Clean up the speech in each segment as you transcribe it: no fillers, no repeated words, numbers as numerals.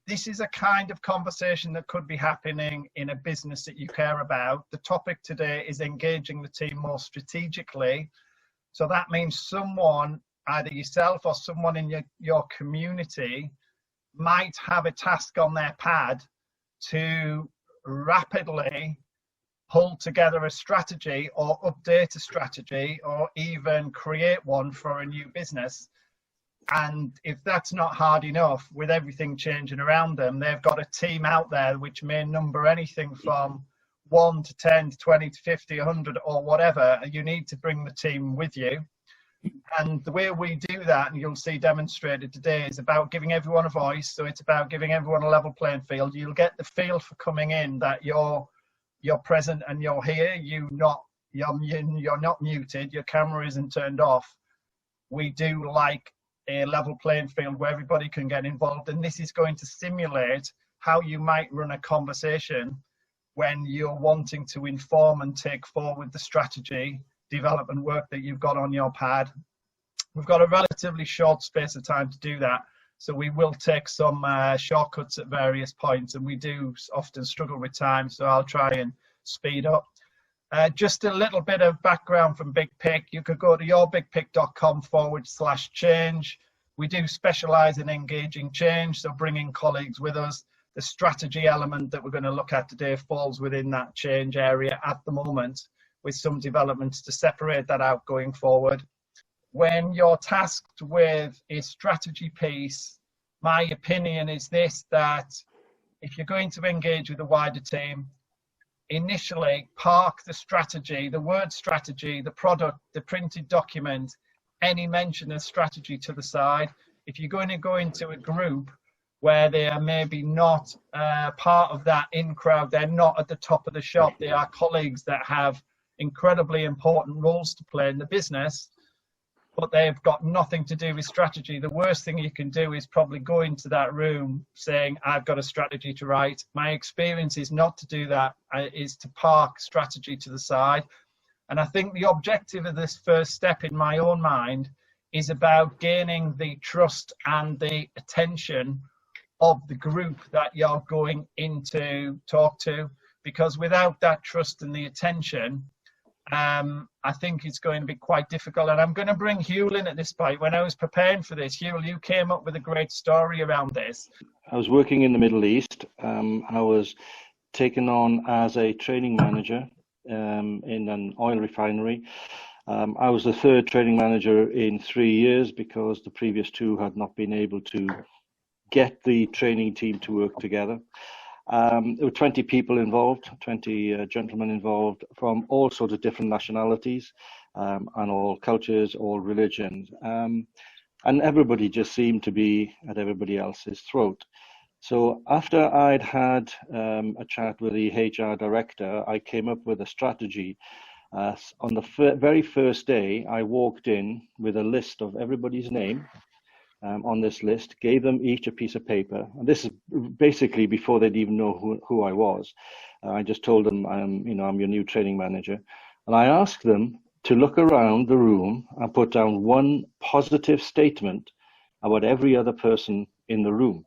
this is a kind of conversation that could be happening in a business that you care about. The topic today is engaging the team more strategically. So that means someone, either yourself or someone in your community, might have a task on their pad to rapidly pull together a strategy or update a strategy or even create one for a new business. And if that's not hard enough, with everything changing around them, they've got a team out there which may number anything from 1 to 10 to 20 to 50, 100 or whatever. You need to bring the team with you. And the way we do that, and you'll see demonstrated today, is about giving everyone a voice. So it's about giving everyone a level playing field. You'll get the feel for coming in that you're present and you're here. You're not muted. Your camera isn't turned off. We do like a level playing field where everybody can get involved, and this is going to simulate how you might run a conversation when you're wanting to inform and take forward the strategy development work that you've got on your pad. We've got a relatively short space of time to do that, so we will take some shortcuts at various points, and we do often struggle with time, so I'll try and speed up. Just a little bit of background from Big Pick. You could go to yourbigpick.com/change. We do specialize in engaging change, so bringing colleagues with us. The strategy element that we're going to look at today falls within that change area at the moment, with some developments to separate that out going forward. When you're tasked with a strategy piece, my opinion is this, that if you're going to engage with a wider team, initially park the strategy, the word strategy, the product, the printed document, any mention of strategy to the side. If you're going to go into a group where they are maybe not part of that in crowd, they're not at the top of the shop, they are colleagues that have incredibly important roles to play in the business, but they've got nothing to do with strategy. The worst thing you can do is probably go into that room saying, I've got a strategy to write. My experience is not to do that, is to park strategy to the side. And I think the objective of this first step in my own mind is about gaining the trust and the attention of the group that you're going in to talk to, because without that trust and the attention, I think it's going to be quite difficult. And I'm going to bring Hewel in at this point. When I was preparing for this, Hewel, you came up with a great story around this. I was working in the Middle East. I was taken on as a training manager in an oil refinery. I was the third training manager in 3 years because the previous two had not been able to get the training team to work together. There were 20 people involved, 20 gentlemen involved from all sorts of different nationalities and all cultures, all religions. And everybody just seemed to be at everybody else's throat. So after I'd had a chat with the HR director, I came up with a strategy. On the very first day, I walked in with a list of everybody's name. On this list, gave them each a piece of paper, and this is basically before they'd even know who I was. I just told them I'm your new training manager, and I asked them to look around the room and put down one positive statement about every other person in the room,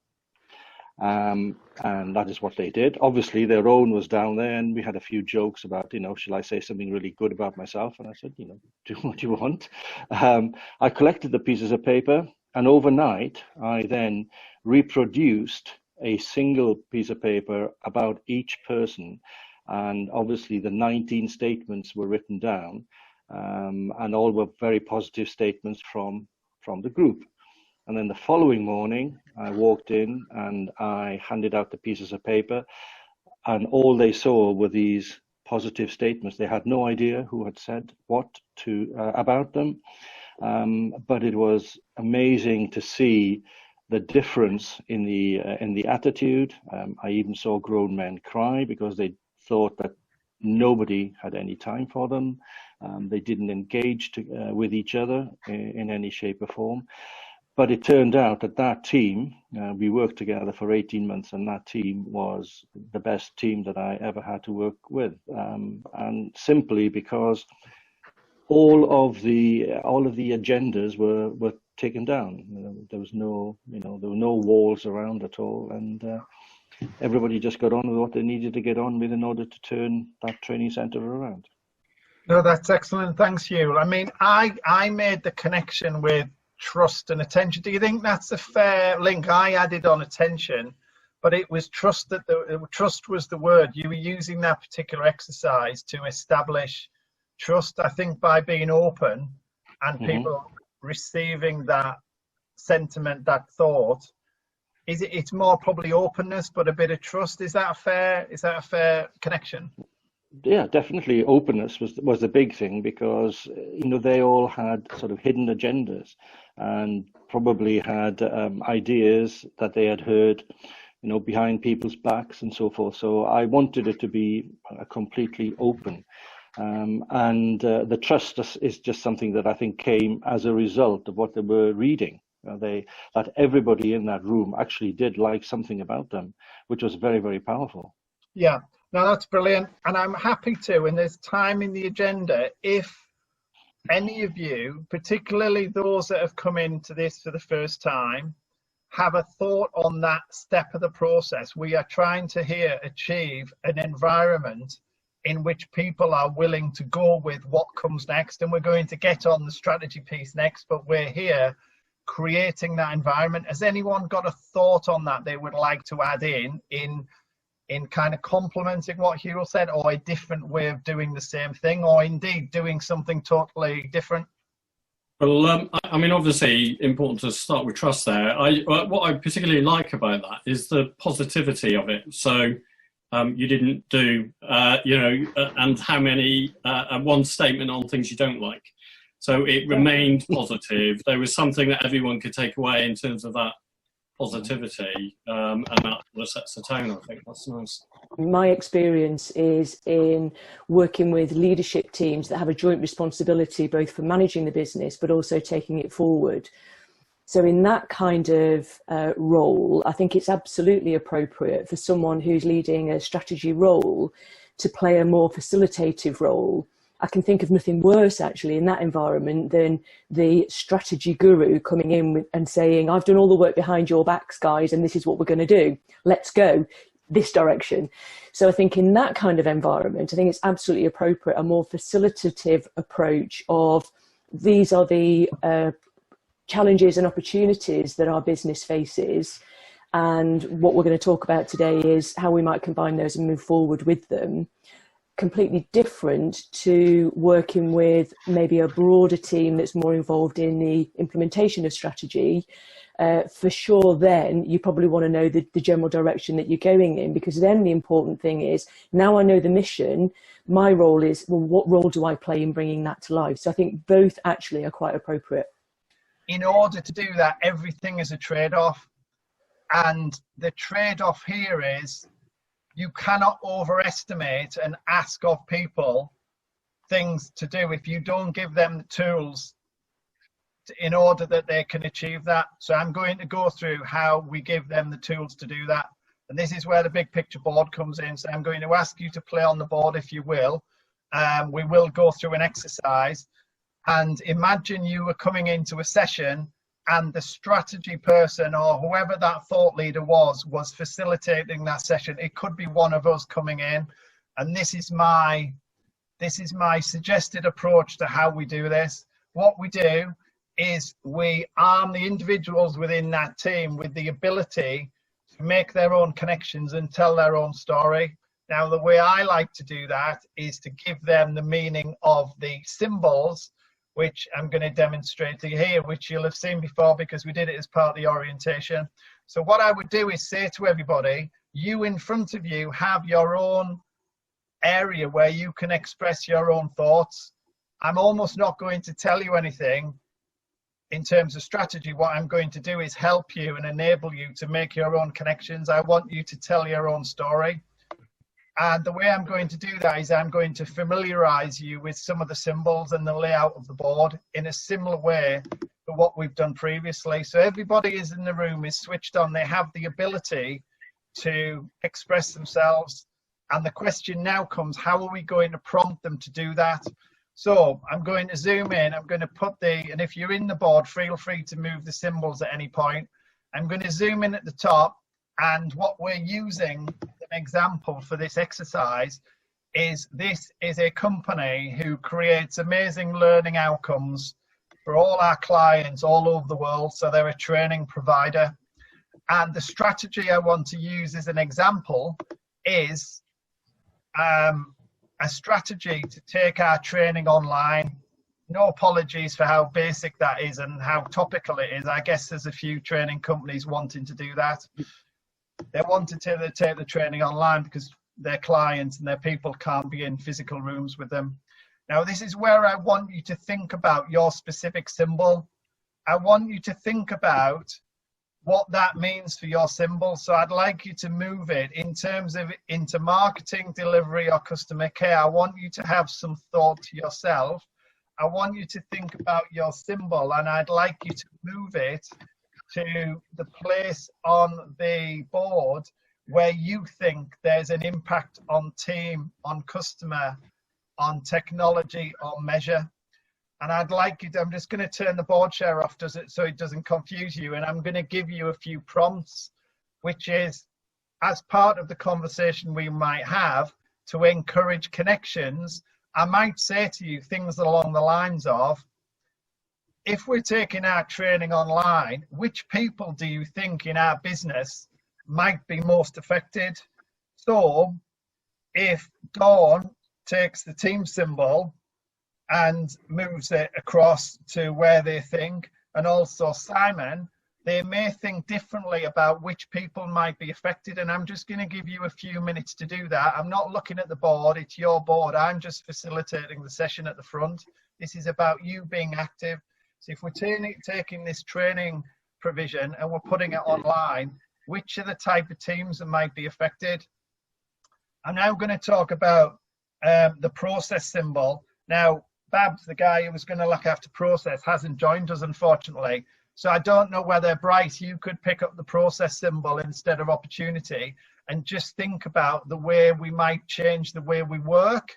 and that is what they did. Obviously, their own was down there, and we had a few jokes about, shall I say something really good about myself? And I said, do what you want. I collected the pieces of paper. And overnight, I then reproduced a single piece of paper about each person. And obviously the 19 statements were written down, and all were very positive statements from the group. And then the following morning, I walked in and I handed out the pieces of paper, and all they saw were these positive statements. They had no idea who had said what about them. But it was amazing to see the difference in the attitude. I even saw grown men cry because they thought that nobody had any time for them. They didn't engage with each other in any shape or form. But it turned out that team, we worked together for 18 months, and that team was the best team that I ever had to work with. And simply because all of the agendas were taken down. There was no, there were no walls around at all, and everybody just got on with what they needed to get on with in order to turn that training centre around. No, that's excellent. Thanks, Hugh. I mean, I made the connection with trust and attention. Do you think that's a fair link? I added on attention, but it was trust. Trust was the word. You were using that particular exercise to establish trust, I think, by being open and people receiving that sentiment, that thought. It's more probably openness, but a bit of trust. Is that a fair connection? Yeah, definitely. Openness was the big thing, because they all had sort of hidden agendas and probably had ideas that they had heard behind people's backs and so forth. So I wanted it to be completely open. And the trust is just something that I think came as a result of what they were reading. That everybody in that room actually did like something about them, which was very, very powerful. Yeah, no, that's brilliant. And I'm happy to, and there's time in the agenda, if any of you, particularly those that have come into this for the first time, have a thought on that step of the process. We are trying to here achieve an environment in which people are willing to go with what comes next, and we're going to get on the strategy piece next, but we're here creating that environment. Has anyone got a thought on that they would like to add in kind of complementing what Hugh said, or a different way of doing the same thing, or indeed doing something totally different? Well, I mean, obviously, important to start with trust there. What I particularly like about that is the positivity of it. So you didn't do, and how many, one statement on things you don't like. So it remained positive. There was something that everyone could take away in terms of that positivity, and that sets the tone. I think that's nice. My experience is in working with leadership teams that have a joint responsibility both for managing the business but also taking it forward. So in that kind of role, I think it's absolutely appropriate for someone who's leading a strategy role to play a more facilitative role. I can think of nothing worse actually in that environment than the strategy guru coming in and saying, I've done all the work behind your backs, guys, and this is what we're going to do. Let's go this direction. So I think in that kind of environment, I think it's absolutely appropriate, a more facilitative approach of these are the challenges and opportunities that our business faces. And what we're going to talk about today is how we might combine those and move forward with them. Completely different to working with maybe a broader team that's more involved in the implementation of strategy. For sure, then you probably want to know the general direction that you're going in, because then the important thing is, now I know the mission, my role is, well, what role do I play in bringing that to life? So I think both actually are quite appropriate. In order to do that, everything is a trade-off. And the trade-off here is, you cannot overestimate and ask of people things to do if you don't give them the tools in order that they can achieve that. So I'm going to go through how we give them the tools to do that. And this is where the big picture board comes in. So I'm going to ask you to play on the board, if you will. We will go through an exercise. And imagine you were coming into a session and the strategy person or whoever that thought leader was facilitating that session. It could be one of us coming in, and this is my suggested approach to how we do this. What we do is we arm the individuals within that team with the ability to make their own connections and tell their own story. Now, the way I like to do that is to give them the meaning of the symbols, which I'm going to demonstrate to you here, which you'll have seen before because we did it as part of the orientation. So what I would do is say to everybody, you in front of you have your own area where you can express your own thoughts. I'm almost not going to tell you anything in terms of strategy. What I'm going to do is help you and enable you to make your own connections. I want you to tell your own story. And the way I'm going to do that is I'm going to familiarize you with some of the symbols and the layout of the board in a similar way to what we've done previously. So everybody is in the room, is switched on. They have the ability to express themselves. And the question now comes, how are we going to prompt them to do that? So I'm going to zoom in. I'm going to put and if you're in the board, feel free to move the symbols at any point. I'm going to zoom in at the top, and what we're using, an example for this exercise, this is a company who creates amazing learning outcomes for all our clients all over the world. So they're a training provider. And the strategy I want to use as an example is a strategy to take our training online. No apologies for how basic that is and how topical it is. I guess there's a few training companies wanting to do that. They want to take the training online because their clients and their people can't be in physical rooms with them. Now, this is where I want you to think about your specific symbol. I want you to think about what that means for your symbol. So I'd like you to move it in terms of into marketing, delivery, or customer care. I want you to have some thought to yourself. I want you to think about your symbol, and I'd like you to move it to the place on the board where you think there's an impact on team, on customer, on technology, or measure. And I'd like you to, I'm just going to turn the board share off so it doesn't confuse you. And I'm going to give you a few prompts, which is as part of the conversation we might have to encourage connections. I might say to you things along the lines of, if we're taking our training online, which people do you think in our business might be most affected? So if Dawn takes the team symbol and moves it across to where they think, and also Simon, they may think differently about which people might be affected. And I'm just going to give you a few minutes to do that. I'm not looking at the board, it's your board. I'm just facilitating the session at the front. This is about you being active. So if we're taking this training provision and we're putting it online, which are the type of teams that might be affected? I'm now going to talk about the process symbol. Now, Babs, the guy who was going to look after process, hasn't joined us, unfortunately. So I don't know whether, Bryce, you could pick up the process symbol instead of opportunity and just think about the way we might change the way we work.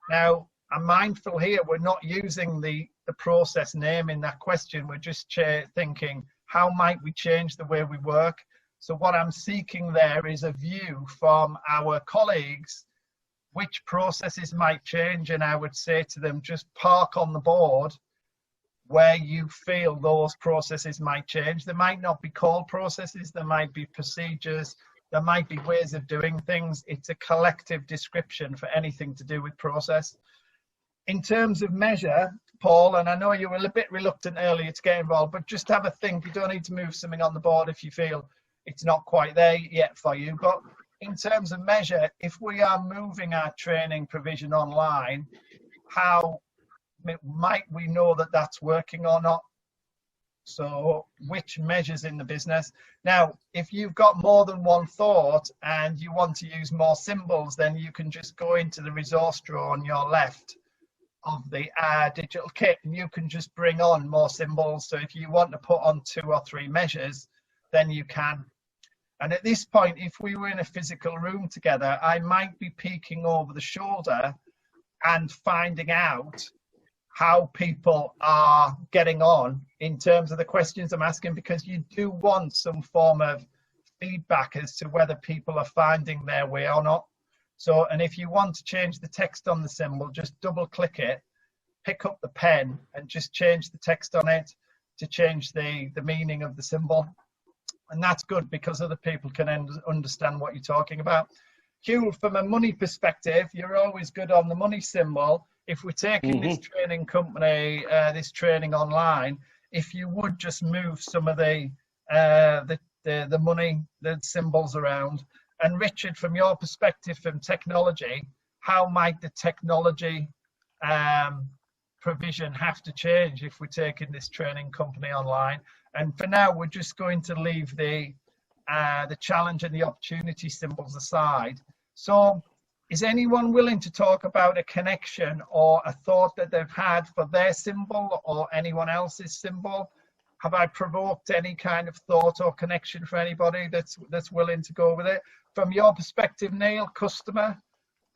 Now, I'm mindful here, we're not using the process name in that question. We're just thinking, how might we change the way we work? So what I'm seeking there is a view from our colleagues which processes might change, and I would say to them, just park on the board where you feel those processes might change. They might not be called processes, there might be procedures, there might be ways of doing things. It's a collective description for anything to do with process. In terms of measure, Paul, and I know you were a bit reluctant earlier to get involved, but just have a think. You don't need to move something on the board if you feel it's not quite there yet for you. But in terms of measure, if we are moving our training provision online, how might we know that that's working or not? So which measures in the business? Now, if you've got more than one thought and you want to use more symbols, then you can just go into the resource drawer on your left of the digital kit, and you can just bring on more symbols. So if you want to put on 2 or 3 measures, then you can. And at this point, if we were in a physical room together, I might be peeking over the shoulder and finding out how people are getting on in terms of the questions I'm asking, because you do want some form of feedback as to whether people are finding their way or not. So, and if you want to change the text on the symbol, just double click it, pick up the pen and just change the text on it to change the meaning of the symbol. And that's good because other people can understand what you're talking about. Hugh, from a money perspective, you're always good on the money symbol. If we're taking this training company, this training online, if you would just move some of the money, the symbols around. And Richard, from your perspective from technology, how might the technology provision have to change if we're taking this training company online? And for now, we're just going to leave the challenge and the opportunity symbols aside. So is anyone willing to talk about a connection or a thought that they've had for their symbol or anyone else's symbol? Have I provoked any kind of thought or connection for anybody that's willing to go with it? From your perspective, Neil, customer,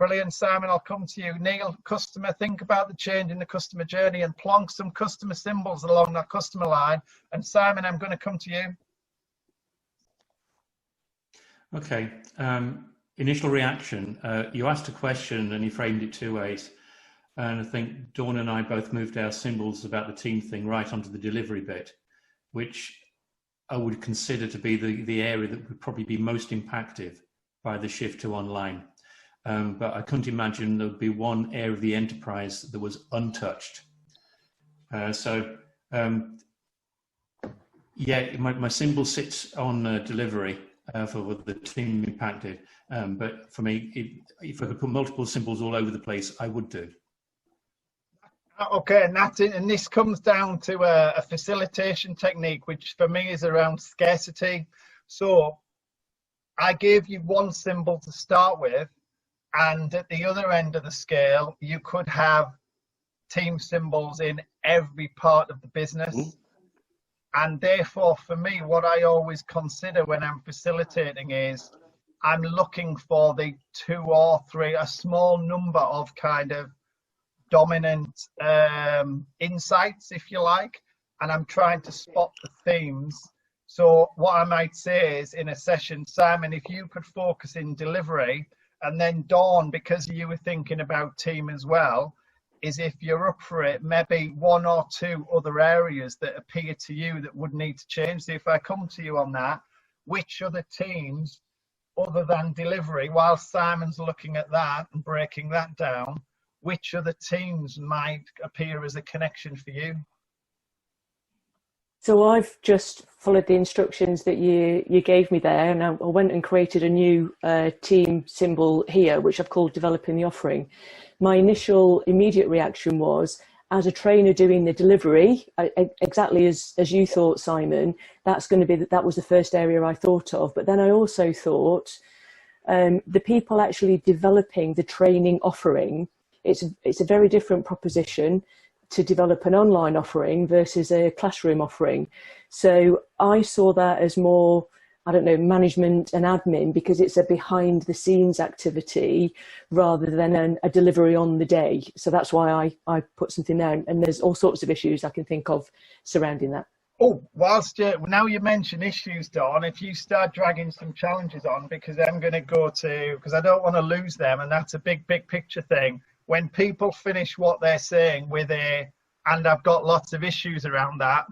Brilliant, Simon. I'll come to you. Neil, customer, think about the change in the customer journey and plonk some customer symbols along that customer line. And Simon, I'm going to come to you. Okay. Initial reaction. You asked a question and you framed it two ways. And I think Dawn and I both moved our symbols about the team thing right onto the delivery bit, which I would consider to be the area that would probably be most impacted by the shift to online. But I couldn't imagine there would be one area of the enterprise that was untouched. Yeah, my symbol sits on delivery for the team impacted. But for me, if I could put multiple symbols all over the place, I would do. Okay, and that's it. And this comes down to a facilitation technique, which for me is around scarcity. So I gave you one symbol to start with, and at the other end of the scale, you could have team symbols in every part of the business. And therefore, for me, what I always consider when I'm facilitating is I'm looking for the 2 or 3, a small number of kind of dominant insights, if you like, and I'm trying to spot the themes. So what I might say is in a session, Simon, if you could focus in delivery, and then Dawn, because you were thinking about team as well, is if you're up for it, maybe 1 or 2 other areas that appear to you that would need to change. So if I come to you on that, which other teams other than delivery, while Simon's looking at that and breaking that down, which other teams might appear as a connection for you? So I've just followed the instructions that you gave me there, and I went and created a new team symbol here, which I've called Developing the Offering. My initial immediate reaction was, as a trainer doing the delivery, exactly as you thought, Simon, that was the first area I thought of. But then I also thought the people actually developing the training offering, it's a very different proposition to develop an online offering versus a classroom offering. So I saw that as more, I don't know, management and admin, because it's a behind the scenes activity rather than a delivery on the day. So that's why I put something there, and there's all sorts of issues I can think of surrounding that. Oh, whilst now you mention issues, Dawn, if you start dragging some challenges on, because I'm going to go to, because I don't want to lose them, and that's a big picture thing. When people finish what they're saying with and I've got lots of issues around that,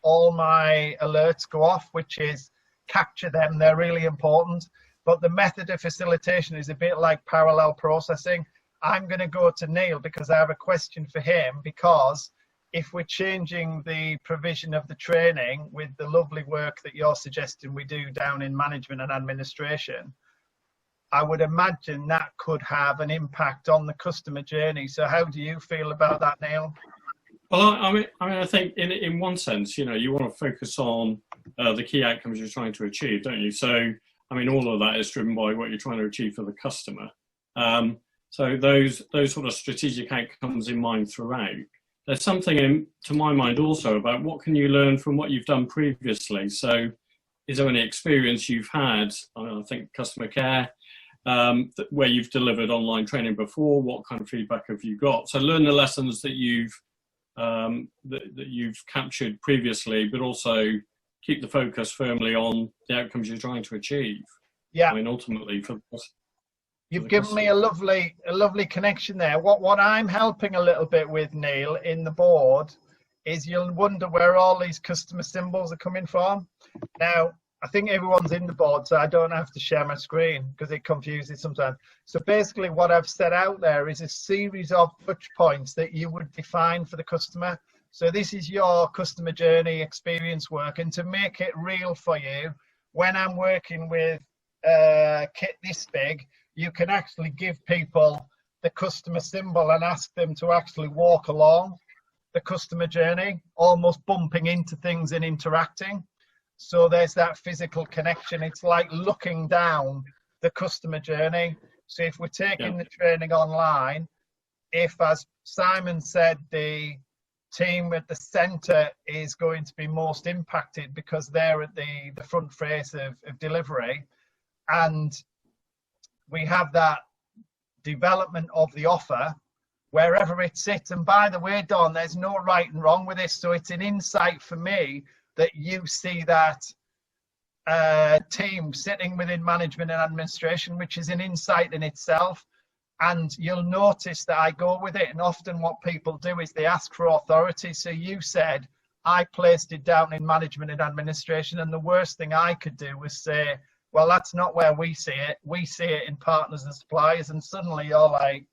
all my alerts go off, which is capture them, they're really important. But the method of facilitation is a bit like parallel processing. I'm going to go to Neil because I have a question for him, because if we're changing the provision of the training with the lovely work that you're suggesting we do down in management and administration, I would imagine that could have an impact on the customer journey. So how do you feel about that, Neil? Well, I mean, I think in one sense, you want to focus on the key outcomes you're trying to achieve, don't you? So, I mean, all of that is driven by what you're trying to achieve for the customer. So those sort of strategic outcomes in mind throughout. There's something to my mind also about what can you learn from what you've done previously. So is there any experience you've had, I think customer care, where you've delivered online training before? What kind of feedback have you got? So learn the lessons that you've captured previously, but also keep the focus firmly on the outcomes you're trying to achieve. Yeah, I mean, ultimately, you've given me a lovely connection there. What I'm helping a little bit with, Neil, in the board is you'll wonder where all these customer symbols are coming from. Now, I think everyone's in the board, so I don't have to share my screen because it confuses sometimes. So basically what I've set out there is a series of touch points that you would define for the customer. So this is your customer journey experience work, and to make it real for you, when I'm working with a kit this big, you can actually give people the customer symbol and ask them to actually walk along the customer journey, almost bumping into things and interacting. So there's that physical connection. It's like looking down the customer journey. So if we're taking the training online, if, as Simon said, the team at the centre is going to be most impacted because they're at the front face of delivery, and we have that development of the offer, wherever it sits. And by the way, Don, there's no right and wrong with this. So it's an insight for me that you see that team sitting within management and administration, which is an insight in itself. And you'll notice that I go with it. And often what people do is they ask for authority. So you said, I placed it down in management and administration. And the worst thing I could do was say, well, that's not where we see it. We see it in partners and suppliers. And suddenly you're like,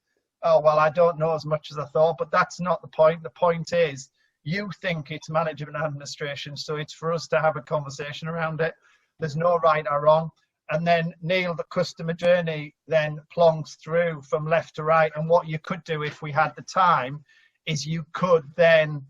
oh, well, I don't know as much as I thought. But that's not the point. The point is, you think it's management and administration. So it's for us to have a conversation around it. There's no right or wrong. And then, Neil, the customer journey then plonks through from left to right. And what you could do if we had the time is you could then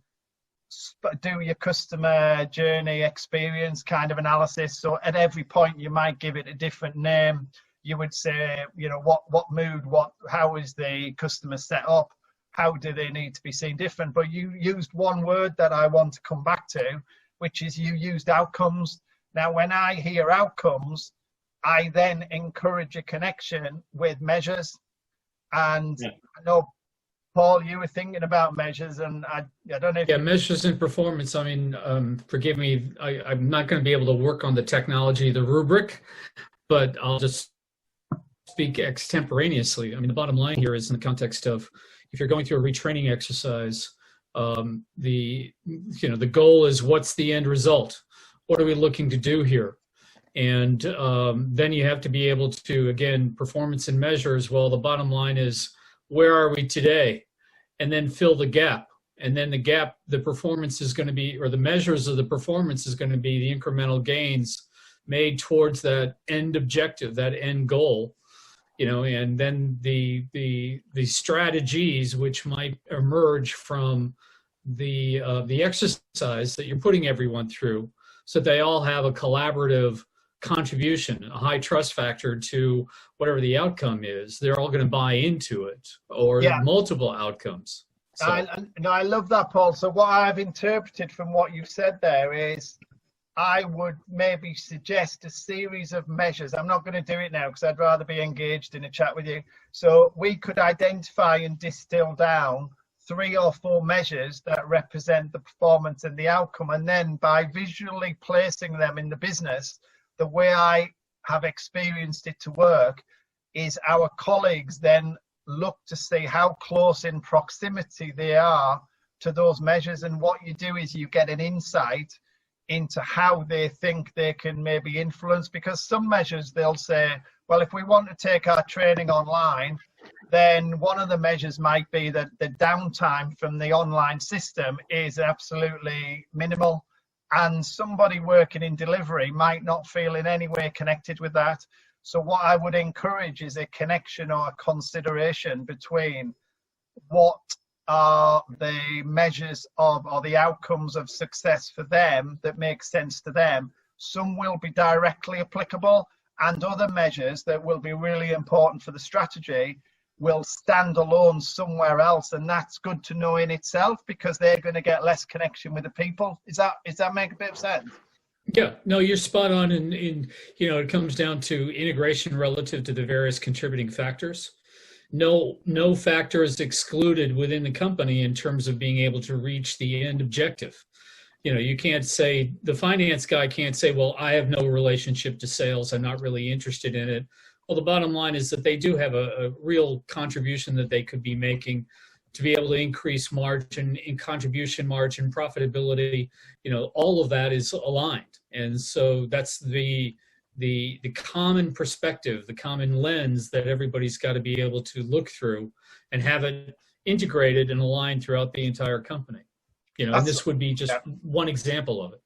do your customer journey experience kind of analysis. So at every point, you might give it a different name. You would say, you know, what mood, how is the customer set up? How do they need to be seen different? But you used one word that I want to come back to, which is you used outcomes. Now, when I hear outcomes, I then encourage a connection with measures. And yeah. I know, Paul, you were thinking about measures, and I don't know if... Yeah, measures and performance. I mean, forgive me, I'm not going to be able to work on the technology, the rubric, but I'll just speak extemporaneously. I mean, the bottom line here is in the context of, if you're going through a retraining exercise, the goal is, what's the end result? What are we looking to do here? And then you have to be able to, again, performance and measures. Well, the bottom line is, where are we today? And then fill the gap. And then the gap, the performance is going to be, or the measures of the performance is going to be the incremental gains made towards that end objective, that end goal. You know, and then the strategies which might emerge from the exercise that you're putting everyone through, so they all have a collaborative contribution, a high trust factor to whatever the outcome is. They're all going to buy into it, or multiple outcomes. So. I love that, Paul. So what I've interpreted from what you've said there is, I would maybe suggest a series of measures. I'm not going to do it now because I'd rather be engaged in a chat with you. So we could identify and distill down 3 or 4 measures that represent the performance and the outcome. And then by visually placing them in the business, the way I have experienced it to work is our colleagues then look to see how close in proximity they are to those measures. And what you do is you get an insight into how they think they can maybe influence, because some measures they'll say, well, if we want to take our training online, then one of the measures might be that the downtime from the online system is absolutely minimal. And somebody working in delivery might not feel in any way connected with that. So what I would encourage is a connection or a consideration between what are the measures of, or the outcomes of success for them that make sense to them. Some will be directly applicable, and other measures that will be really important for the strategy will stand alone somewhere else. And that's good to know in itself, because they're going to get less connection with the people. Does that make a bit of sense? Yeah, no, you're spot on. And it comes down to integration relative to the various contributing factors. No factor is excluded within the company in terms of being able to reach the end objective. You can't say, the finance guy can't say, well, I have no relationship to sales, I'm not really interested in it. Well, the bottom line is that they do have a real contribution that they could be making to be able to increase margin, in contribution margin, profitability. All of that is aligned. And so that's the common perspective, the common lens that everybody's got to be able to look through and have it integrated and aligned throughout the entire company. And this would be just one example of it.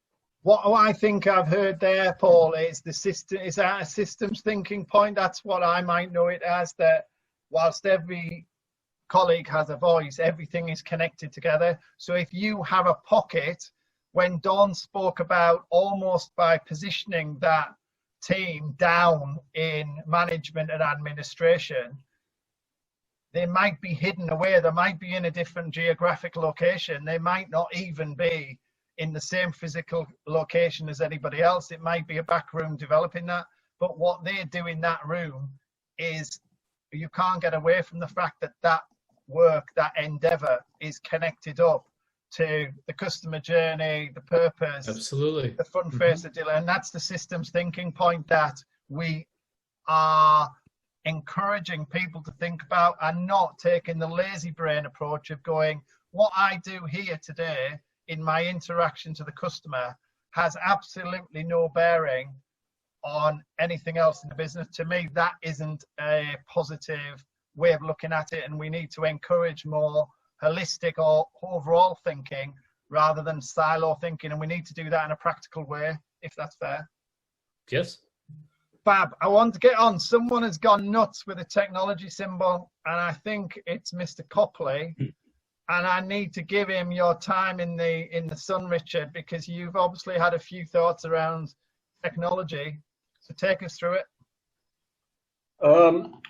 What I think I've heard there, Paul, is the system. Is that a systems thinking point? That's what I might know it as. That whilst every colleague has a voice, everything is connected together. So if you have a pocket, when Dawn spoke about almost by positioning that team down in management and administration, they might be hidden away. They might be in a different geographic location. They might not even be in the same physical location as anybody else. It might be a back room developing that. But what they do in that room is, you can't get away from the fact that that work, that endeavor is connected up to the customer journey, the purpose, Absolutely. the front face of dealer. And that's the systems thinking point that we are encouraging people to think about, and not taking the lazy brain approach of going, what I do here today in my interaction to the customer has absolutely no bearing on anything else in the business. To me, that isn't a positive way of looking at it, and we need to encourage more holistic or overall thinking rather than silo thinking, and we need to do that in a practical way, if that's fair. Yes. Fab, I want to get on. Someone has gone nuts with a technology symbol, and I think it's Mr. Copley. And I need to give him your time in the sun, Richard, because you've obviously had a few thoughts around technology. So take us through it.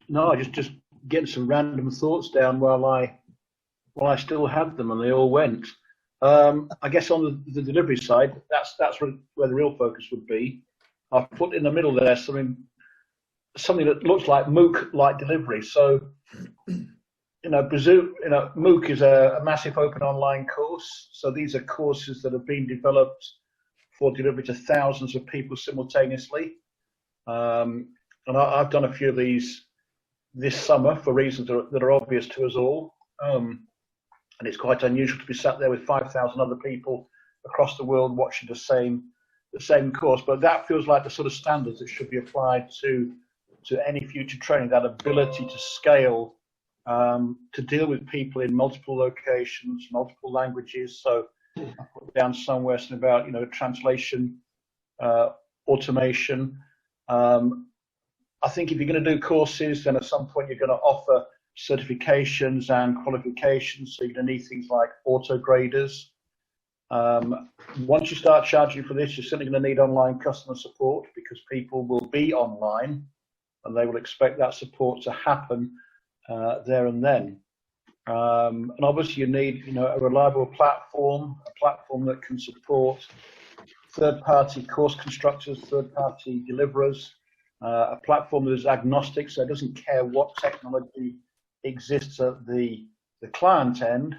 No, just getting some random thoughts down while I still had them, and they all went. I guess on the delivery side, that's where the real focus would be. I've put in the middle there something that looks like MOOC-like delivery. So, MOOC is a massive open online course. So these are courses that have been developed for delivery to thousands of people simultaneously. And I've done a few of these this summer for reasons that are obvious to us all. And it's quite unusual to be sat there with 5,000 other people across the world watching the same course. But that feels like the sort of standards that should be applied to any future training, that ability to scale, to deal with people in multiple locations, multiple languages. So I put down somewhere something about, translation, automation. I think if you're going to do courses, then at some point you're going to offer certifications and qualifications. So you're going to need things like auto graders. Once you start charging for this, you're certainly going to need online customer support, because people will be online and they will expect that support to happen there and then. And obviously you need, a reliable platform, a platform that can support third-party course constructors, third-party deliverers, a platform that is agnostic, so it doesn't care what technology exists at the client end,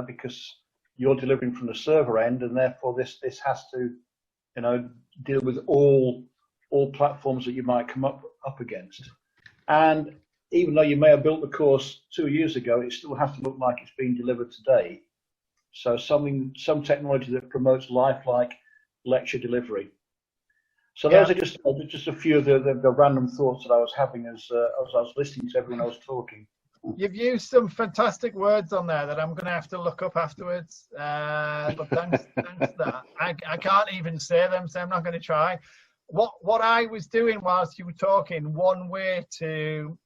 because you're delivering from the server end, and therefore this has to, deal with all platforms that you might come up against. And even though you may have built the course 2 years ago, it still has to look like it's being delivered today. So some technology that promotes lifelike lecture delivery. So those are just a few of the random thoughts that I was having as I was listening to everyone else talking. You've used some fantastic words on there that I'm going to have to look up afterwards. But thanks for that. I can't even say them, so I'm not going to try. What I was doing whilst you were talking, one way to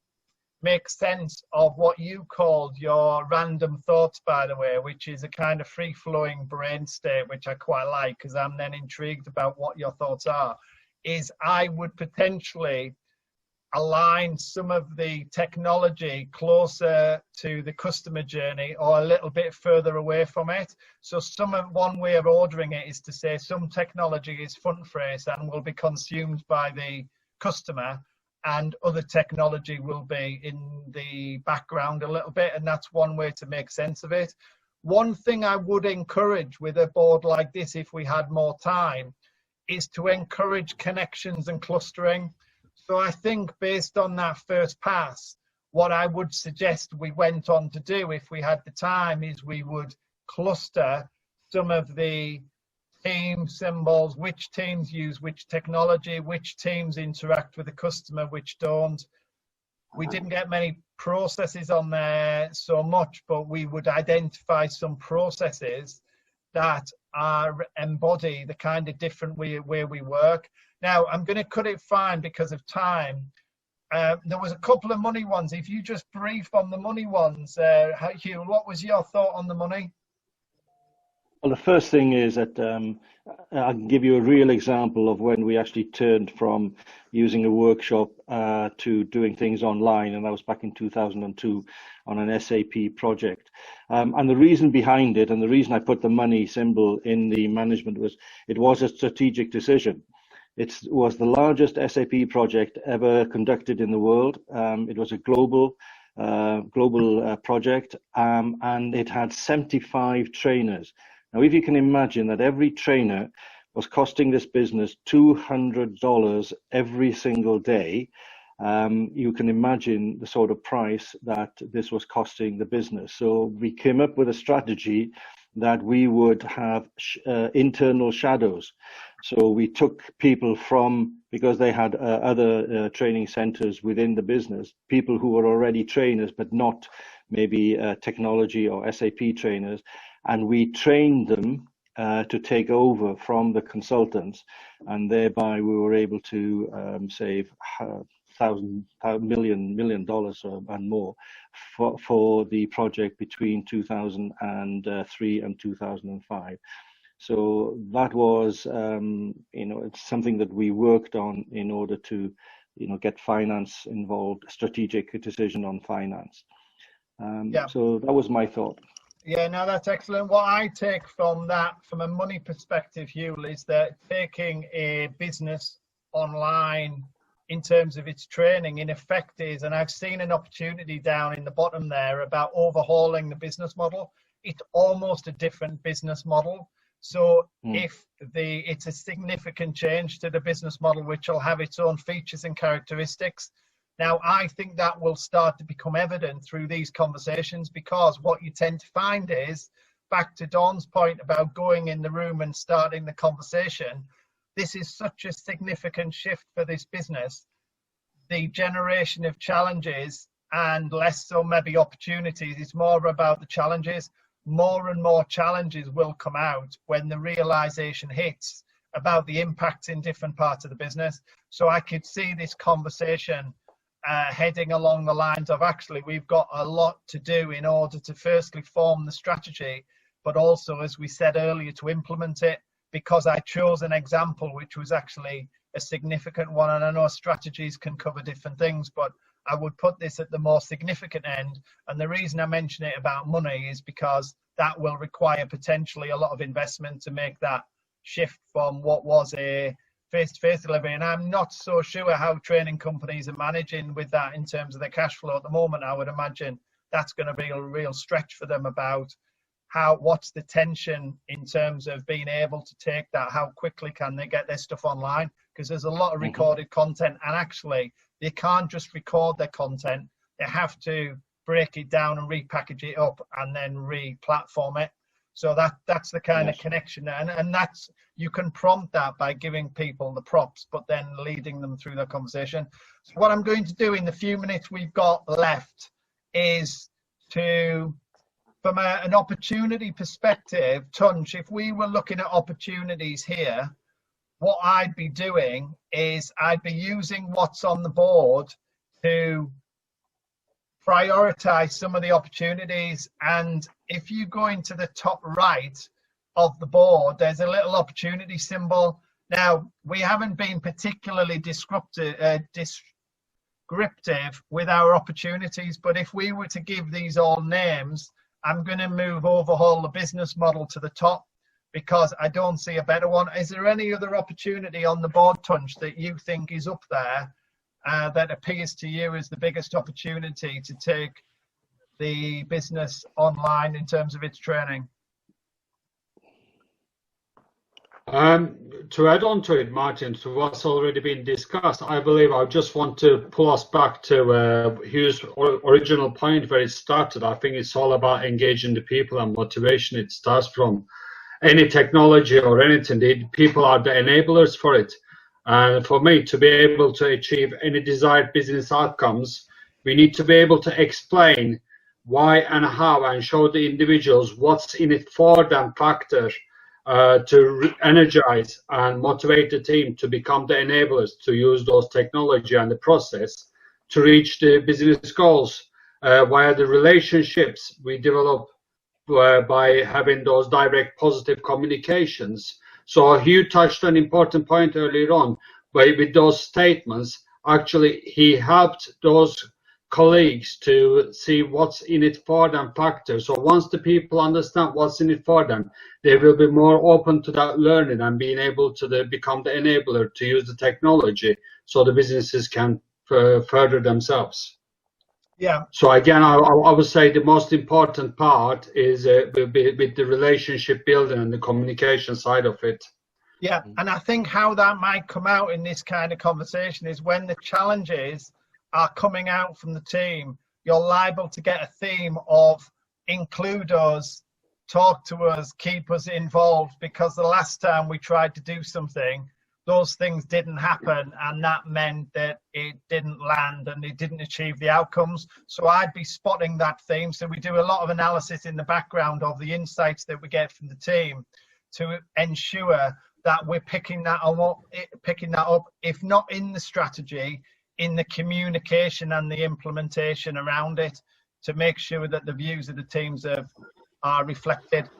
make sense of what you called your random thoughts, by the way, which is a kind of free-flowing brain state, which I quite like, because I'm then intrigued about what your thoughts are, is I would potentially align some of the technology closer to the customer journey or a little bit further away from it. So one way of ordering it is to say some technology is front face and will be consumed by the customer, and other technology will be in the background a little bit, and that's one way to make sense of it. One thing I would encourage with a board like this, if we had more time, is to encourage connections and clustering. So I think based on that first pass, what I would suggest we went on to do, if we had the time, is we would cluster some of the team symbols, which teams use which technology, which teams interact with the customer, which don't. We didn't get many processes on there so much, but we would identify some processes that embody the kind of different way we work. Now, I'm going to cut it fine because of time. There was a couple of money ones. If you just brief on the money ones, Hugh, what was your thought on the money? Well, the first thing is that I can give you a real example of when we actually turned from using a workshop to doing things online, and that was back in 2002 on an SAP project. And the reason behind it, and the reason I put the money symbol in the management, was it was a strategic decision. It was the largest SAP project ever conducted in the world. It was a global project, and it had 75 trainers. Now, if you can imagine that every trainer was costing this business $200 every single day, you can imagine the sort of price that this was costing the business. So we came up with a strategy that we would have internal shadows. So we took people from, because they had other training centers within the business, people who were already trainers, but not maybe technology or SAP trainers, and we trained them to take over from the consultants, and thereby we were able to save $1 million and more for the project between 2003 and 2005. So that was, it's something that we worked on in order to, get finance involved, strategic decision on finance. So that was my thought. Yeah, no, that's excellent. What I take from that, from a money perspective, Hugh, is that taking a business online in terms of its training, in effect, is, and I've seen an opportunity down in the bottom there about overhauling the business model. It's almost a different business model. So if it's a significant change to the business model, which will have its own features and characteristics. Now, I think that will start to become evident through these conversations, because what you tend to find is, back to Dawn's point about going in the room and starting the conversation, this is such a significant shift for this business. The generation of challenges and less so maybe opportunities, it's more about the challenges. More and more challenges will come out when the realization hits about the impacts in different parts of the business. So I could see this conversation heading along the lines of, actually, we've got a lot to do in order to firstly form the strategy, but also, as we said earlier, to implement it, because I chose an example which was actually a significant one. And I know strategies can cover different things, but I would put this at the more significant end. And the reason I mention it about money is because that will require potentially a lot of investment to make that shift from what was a face-to-face delivery. And I'm not so sure how training companies are managing with that in terms of their cash flow at the moment. I would imagine that's going to be a real stretch for them about what's the tension in terms of being able to take that, how quickly can they get their stuff online, because there's a lot of recorded content, and actually they can't just record their content, they have to break it down and repackage it up and then re-platform it. So that's the kind of connection there. And that's, you can prompt that by giving people the props, but then leading them through the conversation. So what I'm going to do in the few minutes we've got left is to, from an opportunity perspective, Tunç, if we were looking at opportunities here, what I'd be doing is I'd be using what's on the board to prioritize some of the opportunities. And if you go into the top right of the board, there's a little opportunity symbol. Now, we haven't been particularly descriptive with our opportunities, but if we were to give these all names, I'm going to move overhaul the business model to the top, because I don't see a better one. Is there any other opportunity on the board, Tunç, that you think is up there that appears to you as the biggest opportunity to take the business online in terms of its training? To add on to it, Martin, to what's already been discussed, I believe I just want to pull us back to Hugh's original point where it started. I think it's all about engaging the people and motivation. It starts from any technology or anything. The people are the enablers for it. And for me to be able to achieve any desired business outcomes, we need to be able to explain why and how, and show the individuals what's in it for them factor to energize and motivate the team to become the enablers to use those technology and the process to reach the business goals via the relationships we develop by having those direct positive communications. So Hugh touched on an important point earlier on, but with those statements, actually he helped those colleagues to see what's in it for them factor. So once the people understand what's in it for them, they will be more open to that learning and being able to become the enabler to use the technology so the businesses can further themselves. Yeah. So again, I would say the most important part is with the relationship building and the communication side of it. Yeah, and I think how that might come out in this kind of conversation is when the challenges are coming out from the team, you're liable to get a theme of include us, talk to us, keep us involved, because the last time we tried to do something, those things didn't happen, and that meant that it didn't land and it didn't achieve the outcomes. So I'd be spotting that theme. So we do a lot of analysis in the background of the insights that we get from the team to ensure that we're picking that up, if not in the strategy, in the communication and the implementation around it, to make sure that the views of the teams are reflected.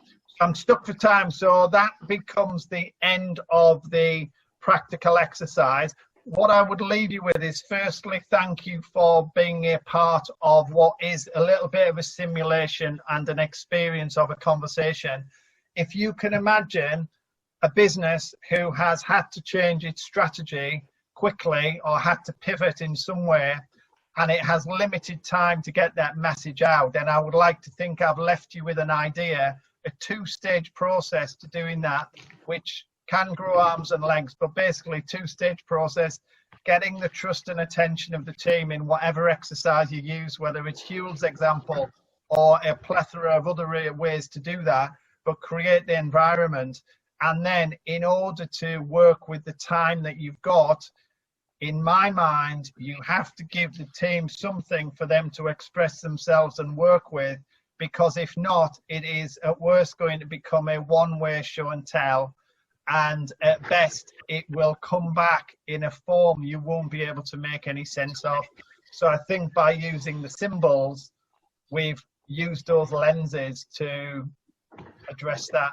I'm stuck for time, so that becomes the end of the practical exercise. What I would leave you with is, firstly, thank you for being a part of what is a little bit of a simulation and an experience of a conversation. If you can imagine a business who has had to change its strategy quickly or had to pivot in some way, and it has limited time to get that message out, then I would like to think I've left you with an idea, a two-stage process to doing that, which can grow arms and legs, but basically two-stage process, getting the trust and attention of the team in whatever exercise you use, whether it's Huel's example or a plethora of other ways to do that, but create the environment. And then in order to work with the time that you've got, in my mind, you have to give the team something for them to express themselves and work with, because if not, it is at worst going to become a one-way show and tell. And at best, it will come back in a form you won't be able to make any sense of. So I think by using the symbols, we've used those lenses to address that.